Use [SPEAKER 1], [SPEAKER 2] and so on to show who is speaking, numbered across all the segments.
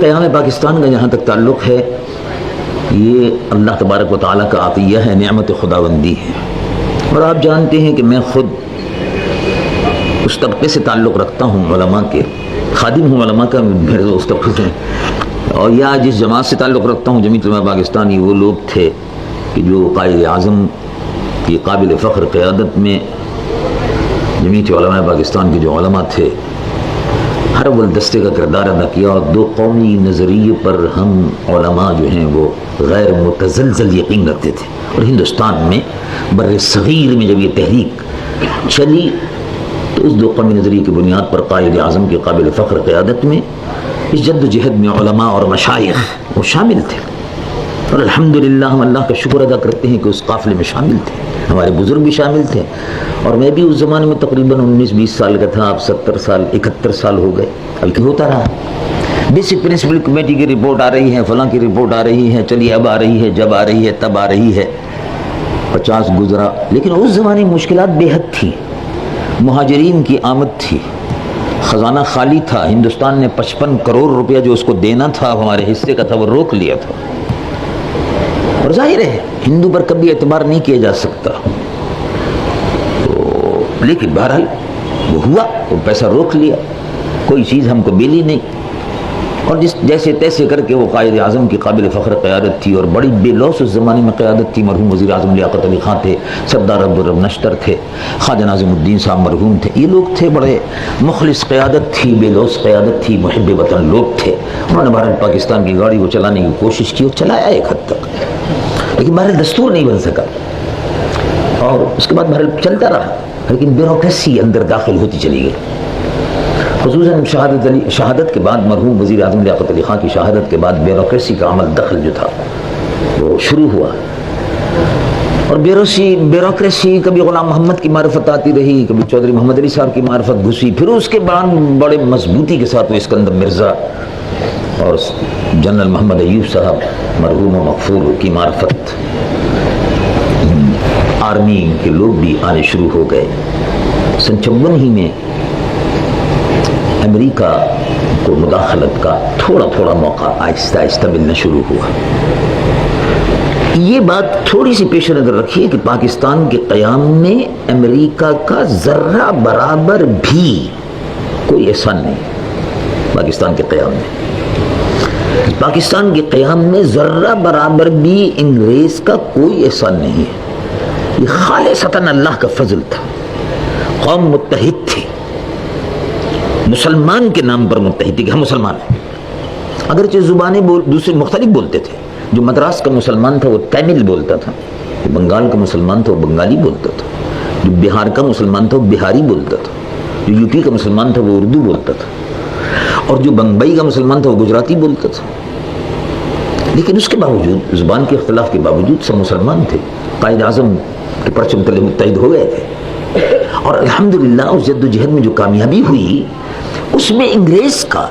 [SPEAKER 1] قیام پاکستان کا جہاں تک تعلق ہے، یہ اللہ تبارک و تعالیٰ کا عطیہ ہے، نعمت خداوندی ہے۔ اور آپ جانتے ہیں کہ میں خود اس طبقے سے تعلق رکھتا ہوں، علماء کے خادم ہوں، علماء کا میرے اس طبقے سے، اور یا جس جماعت سے تعلق رکھتا ہوں جمعیت علماء پاکستان، یہ وہ لوگ تھے کہ جو قائد اعظم کی قابل فخر قیادت میں جمعیت علماء پاکستان کے جو علماء تھے ہر اول دستے کا کردار ادا کیا، اور دو قومی نظریے پر ہم علماء جو ہیں وہ غیر متزلزل یقین رکھتے تھے۔ اور ہندوستان میں بر صغیر میں جب یہ تحریک چلی تو اس دو قومی نظریے کی بنیاد پر قائد اعظم کی قابل فخر قیادت میں اس جد و جہد میں علماء اور مشائخ وہ شامل تھے، اور الحمدللہ ہم اللہ کا شکر ادا کرتے ہیں کہ اس قافلے میں شامل تھے، ہمارے بزرگ بھی شامل تھے، اور میں بھی اس زمانے میں تقریباً 19-20 سال کا تھا، اب 70 سال 71 سال ہو گئے، بلکہ ہوتا رہا۔ بیسک پرنسپل کمیٹی کی رپورٹ آ رہی ہے، فلاں کی رپورٹ آ رہی ہے، چلیے اب آ رہی ہے، جب آ رہی ہے تب آ رہی ہے، 50 گزرا، لیکن اس زمانے میں مشکلات بے حد تھی، مہاجرین کی آمد تھی، خزانہ خالی تھا، ہندوستان نے 55 کروڑ روپیہ جو اس کو دینا تھا ہمارے حصے کا تھا وہ روک لیا تھا، اور ظاہر ہے ہندو پر کبھی اعتبار نہیں کیا جا سکتا، تو لیکن بہرحال وہ ہوا، وہ پیسہ روک لیا، کوئی چیز ہم کو ملی نہیں، اور جیسے تیسے کر کے وہ قائد اعظم کی قابل فخر قیادت تھی، اور بڑی بے لوث اس زمانے میں قیادت تھی۔ مرحوم وزیر اعظم لیاقت علی خان تھے، سردار عبدالرب نشتر تھے، خواجہ ناظم الدین صاحب مرحوم تھے، یہ لوگ تھے، بڑے مخلص قیادت تھی، بے لوث قیادت تھی، محب وطن لوگ تھے، انہوں نے بہرحال پاکستان کی گاڑی کو چلانے کی کوشش کی اور چلایا ایک حد تک، لیکن بہرحال دستور نہیں بن سکا، اور اس کے بعد بہرحال چلتا رہا، لیکن بیوروکریسی اندر داخل ہوتی چلی گئی، خصوصاً شہادت کے بعد، مرحوم وزیر اعظم لیاقت علی خان کی شہادت کے بعد بیوروکریسی کا عمل دخل جو تھا وہ شروع ہوا، اور بیوروکریسی کبھی غلام محمد کی معرفت آتی رہی، کبھی چودھری محمد علی صاحب کی معرفت گھسی، پھر اس کے بعد بڑے مضبوطی کے ساتھ وہ اسکندر مرزا اور جنرل محمد ایوب صاحب مرحوم و مغفور کی معرفت، آرمی کے لوگ بھی آنے شروع ہو گئے۔ سن 54 ہی میں امریکہ کو مداخلت کا تھوڑا تھوڑا موقع آہستہ آہستہ ملنا شروع ہوا۔ یہ بات تھوڑی سی پیش نظر رکھیے کہ پاکستان کے قیام میں امریکہ کا ذرہ برابر بھی کوئی احسان نہیں، پاکستان کے قیام کے قیام میں ذرہ برابر بھی انگریز کا کوئی احسان نہیں ہے، یہ خالصتاً اللہ کا فضل تھا، قوم متحد تھی، مسلمان کے نام پر متحد تھی کہ ہم مسلمان ہیں، اگرچہ زبانیں دوسرے مختلف بولتے تھے، جو مدراس کا مسلمان تھا وہ تامل بولتا تھا، جو بنگال کا مسلمان تھا وہ بنگالی بولتا تھا، جو بہار کا مسلمان تھا وہ بہاری بولتا تھا، جو یو پی کا مسلمان تھا وہ اردو بولتا تھا، اور جو بمبئی کا مسلمان تھا وہ گجراتی بولتا تھا، لیکن اس کے باوجود، زبان کے اختلاف کے باوجود سب مسلمان تھے، قائد اعظم کے پرچم تلے متحد ہو گئے تھے، اور الحمدللہ اس جد و جہد میں جو کامیابی ہوئی اس میں انگریز کا،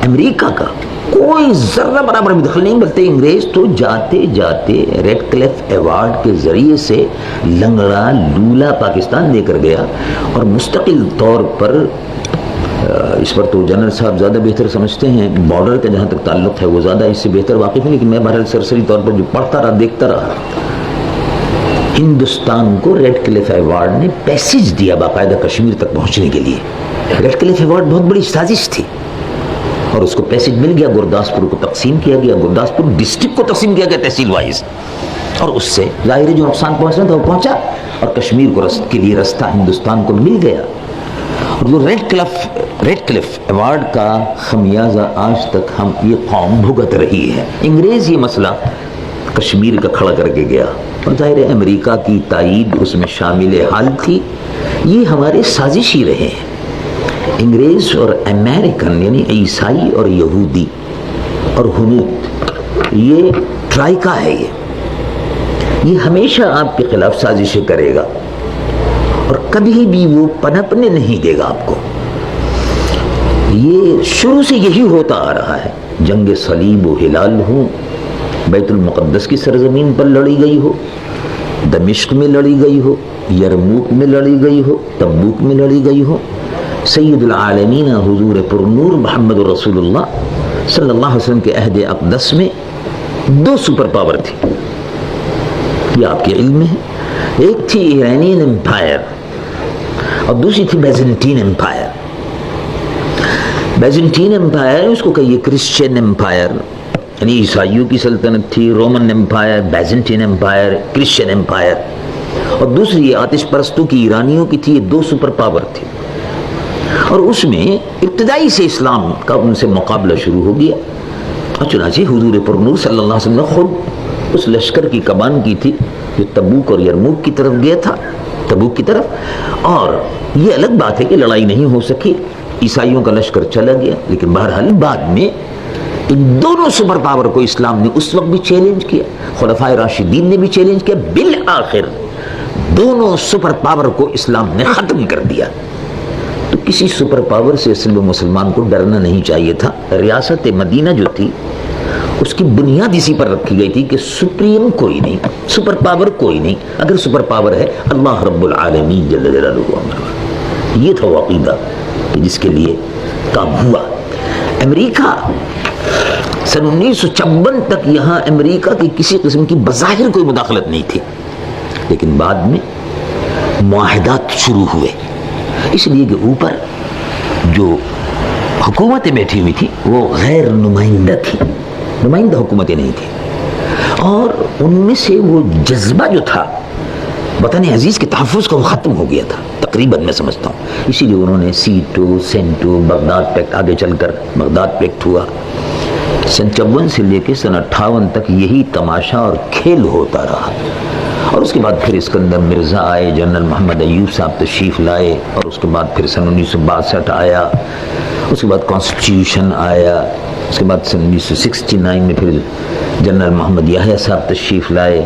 [SPEAKER 1] امریکہ کا کوئی ذرہ برابر بھی دخل نہیں، بلکہ انگریز تو جاتے جاتے ریڈ کلف ایوارڈ کے ذریعے سے لنگڑا لولا پاکستان دے کر گیا، اور مستقل طور پر اس پر تو جنرل صاحب زیادہ بہتر سمجھتے ہیں، بارڈر کا جہاں تک تعلق ہے وہ زیادہ اس سے بہتر واقف ہے، لیکن میں بہرحال سرسری طور پر جو پڑھتا رہا دیکھتا رہا، ہندوستان کو ریڈ کلف ایوارڈ نے پیسج دیا باقاعدہ کشمیر تک پہنچنے کے لیے۔ ریڈ کلف ایوارڈ بہت بڑی سازش تھی، اور اس کو پیسج مل گیا، گرداسپور کو تقسیم کیا گیا، گرداسپور ڈسٹرکٹ کو تقسیم کیا گیا تحصیل وائز، اور اس سے ظاہر جو نقصان پہنچنا تھا وہ پہنچا، اور کشمیر کو کے لیے رستہ ہندوستان کو مل گیا، اور جو ریڈ کلف ایوارڈ کا خمیازہ آج تک ہم یہ قوم بھگت رہی ہے۔ انگریز یہ مسئلہ کشمیر کا کھڑا کر کے گیا، اور ظاہر امریکہ کی تائید اس میں شامل حال تھی، یہ ہمارے سازشی رہے ہیں، انگریز اور امریکن یعنی عیسائی اور یہودی اور ہنود، یہ ٹرائکا ہے، یہ ہمیشہ آپ کے خلاف سازشیں کرے گا، اور کبھی بھی وہ پنپنے نہیں دے گا آپ کو، یہ شروع سے یہی ہوتا آ رہا ہے، جنگ صلیب و ہلال ہو، بیت المقدس کی سرزمین پر لڑی گئی ہو، دمشق میں لڑی گئی ہو، یرموک میں لڑی گئی ہو، تبوک میں لڑی گئی ہو، سید العالمین حضور پرنور محمد رسول اللہ صلی اللہ علیہ وسلم کے عہد اقدس میں 2 سپر پاور تھی، یہ آپ کے علم میں ہے۔ ایک تھی ایرانین امپائر اور دوسری تھی بیزنٹین امپائر۔ بیزنٹین امپائر اس کو کہیے کرسچین امپائر، یعنی عیسائیوں کی سلطنت تھی، Roman empire, Byzantine empire, Christian empire, اور دوسری آتش پرستوں کی ایرانیوں کی تھی۔ یہ 2 سپر پاور تھی، اور اس میں ابتدائی سے اسلام کا ان سے مقابلہ شروع ہو گیا، اور چنانچہ حضور پر نور صلی اللہ علیہ وسلم نے خود اس لشکر کی کمان کی تھی جو تبوک اور یرموک کی طرف گیا تھا، تبوک کی طرف۔ اور یہ الگ بات ہے کہ لڑائی نہیں ہو سکی، عیسائیوں کا لشکر چلا گیا، لیکن بہرحال بعد میں ان دونوں سپر پاور کو اسلام نے اس وقت بھی چیلنج کیا، خلفائے راشدین نے بھی چیلنج کیا، بالآخر دونوں سپر پاور کو اسلام نے ختم کر دیا۔ تو کسی سپر پاور سے اصل میں مسلمان کو ڈرنا نہیں چاہیے تھا۔ ریاست مدینہ جو تھی اس کی بنیاد اسی پر رکھی گئی تھی کہ سپریم کوئی نہیں، سپر پاور کوئی نہیں، اگر سپر پاور ہے اللہ رب العالمین جل جلالہ۔ یہ تھا وہ عقیدہ جس کے لیے کام ہوا۔ امریکہ سن 1956 تک یہاں امریکہ کی کسی قسم کی بظاہر کوئی مداخلت نہیں تھی، لیکن بعد میں معاہدات شروع ہوئے، اس لیے کہ اوپر جو حکومتیں بیٹھی ہوئی تھی وہ غیر نمائندہ تھی، نمائندہ حکومتیں نہیں تھی، اور ان میں سے وہ جذبہ جو تھا وطن عزیز کے تحفظ کا وہ ختم ہو گیا تھا تقریباً، میں سمجھتا ہوں۔ اسی لیے انہوں نے سیٹو سینٹو بغداد پیکٹ، آگے چل کر بغداد پیکٹ ہوا۔ سن 54 سے لے کے سن 58 تک یہی تماشا اور کھیل ہوتا رہا، اور اس کے بعد پھر اسکندر مرزا آئے، جنرل محمد ایوب صاحب تشریف لائے، اور اس کے بعد پھر سن 1962 آیا، اس کے بعد کانسٹیٹیوشن آیا، اس کے بعد سن 1969 میں پھر جنرل محمد یحییٰ صاحب تشریف لائے،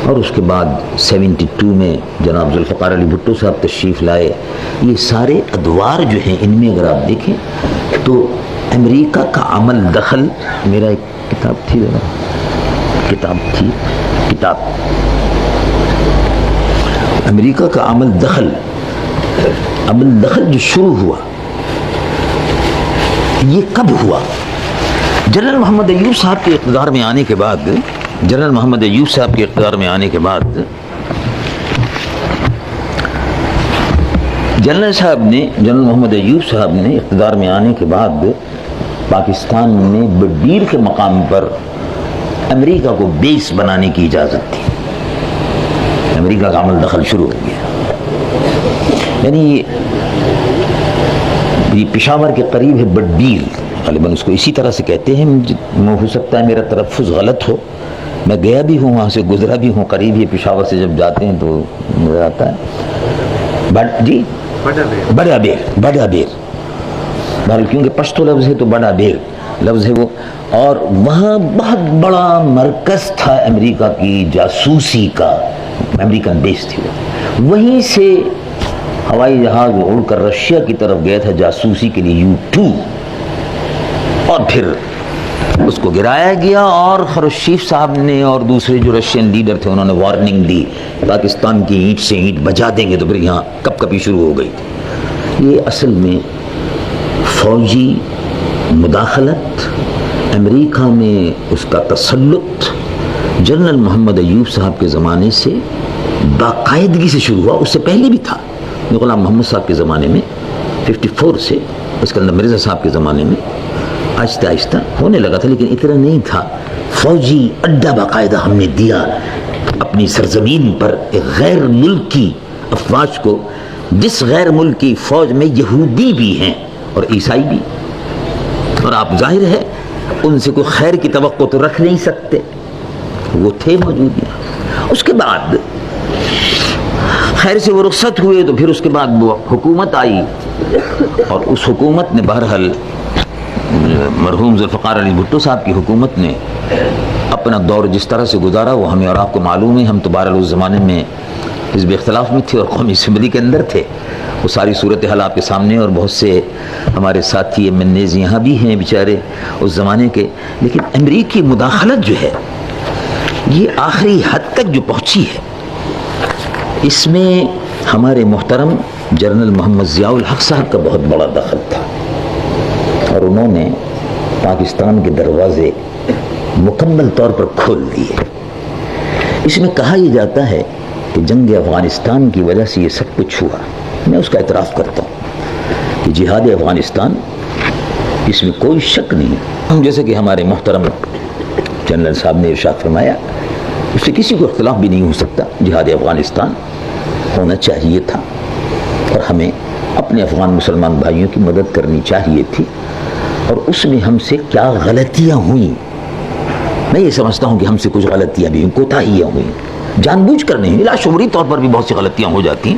[SPEAKER 1] اور اس کے بعد 72 میں جناب ذوالفقار علی بھٹو صاحب تشریف لائے۔ یہ سارے ادوار جو ہیں ان میں اگر آپ دیکھیں تو امریکہ کا عمل دخل، میرا ایک کتاب تھی امریکہ کا عمل دخل جو شروع ہوا یہ کب ہوا؟ جنرل محمد ایوب صاحب کے اقتدار میں آنے کے بعد، جنرل محمد ایوب صاحب کے اقتدار میں آنے کے بعد جنرل محمد ایوب صاحب نے اقتدار میں آنے کے بعد پاکستان میں بڈیر کے مقام پر امریکہ کو بیس بنانے کی اجازت تھی، امریکہ کا عمل دخل شروع ہو گیا۔ یعنی یہ پشاور کے قریب ہے بڈیر، غالباً اس کو اسی طرح سے کہتے ہیں، ہو سکتا ہے میرا تلفظ غلط ہو، میں گیا بھی ہوں، وہاں سے گزرا بھی ہوں، قریب ہی پشاور سے جب جاتے ہیں تو نظر آتا ہے جی بڑا بیر، بہرحال کیونکہ پشتو لفظ ہے تو بڑا بیر لفظ ہے وہ، اور وہاں بہت بڑا مرکز تھا امریکہ کی جاسوسی کا، امریکن بیس تھی وہ، وہیں سے ہوائی جہاز اڑ کر رشیا کی طرف گیا تھا جاسوسی کے لیے U2، اور پھر اس کو گرایا گیا، اور خروشیف صاحب نے اور دوسرے جو رشین لیڈر تھے انہوں نے وارننگ دی پاکستان کی اینٹ سے اینٹ بجا دیں گے، تو پھر یہاں کپ کپی شروع ہو گئی تھی۔ یہ اصل میں فوجی مداخلت، امریکہ میں اس کا تسلط جنرل محمد ایوب صاحب کے زمانے سے باقاعدگی سے شروع ہوا، اس سے پہلے بھی تھا، غلام محمد صاحب کے زمانے میں 54 سے، اسکندر مرزا صاحب کے زمانے میں آہستہ آہستہ ہونے لگا تھا، لیکن اتنا نہیں تھا۔ فوجی اڈا باقاعدہ ہم نے دیا اپنی سرزمین پر ایک غیر ملکی افواج کو، جس غیر ملکی فوج میں یہودی بھی ہیں اور عیسائی بھی، اور آپ ظاہر ہے ان سے کوئی خیر کی توقع تو رکھ نہیں سکتے، وہ تھے موجود ہیں۔ اس کے بعد خیر سے وہ رخصت ہوئے تو پھر اس کے بعد وہ حکومت آئی، اور اس حکومت نے بہرحال مرحوم ذوالفقار علی بھٹو صاحب کی حکومت نے اپنا دور جس طرح سے گزارا وہ ہمیں اور آپ کو معلوم ہے، ہم تو بہرحال اس زمانے میں حزب اختلاف میں تھے اور قومی اسمبلی کے اندر تھے، وہ ساری صورتحال آپ کے سامنے، اور بہت سے ہمارے ساتھی MNAs یہاں بھی ہیں بیچارے اس زمانے کے، لیکن امریکی مداخلت جو ہے یہ آخری حد تک جو پہنچی ہے، اس میں ہمارے محترم جنرل محمد ضیاء الحق صاحب کا بہت بڑا دخل تھا، اور انہوں نے پاکستان کے دروازے مکمل طور پر کھول دیے۔ اس میں کہا یہ جاتا ہے کہ جنگ افغانستان کی وجہ سے یہ سب کچھ ہوا۔ میں اس کا اعتراف کرتا ہوں کہ جہاد افغانستان اس میں کوئی شک نہیں، جیسے کہ ہمارے محترم جنرل صاحب نے ارشاد فرمایا، اس سے کسی کو اختلاف بھی نہیں ہو سکتا، جہاد افغانستان ہونا چاہیے تھا اور ہمیں اپنے افغان مسلمان بھائیوں کی مدد کرنی چاہیے تھی۔ اور اس میں ہم سے کیا غلطیاں ہوئیں، میں یہ سمجھتا ہوں کہ ہم سے کچھ غلطیاں بھی ہوئیں، کوتاہیاں ہوئیں، جان بوجھ کر نہیں، لا شعوری طور پر بھی بہت سی غلطیاں ہو جاتی ہیں۔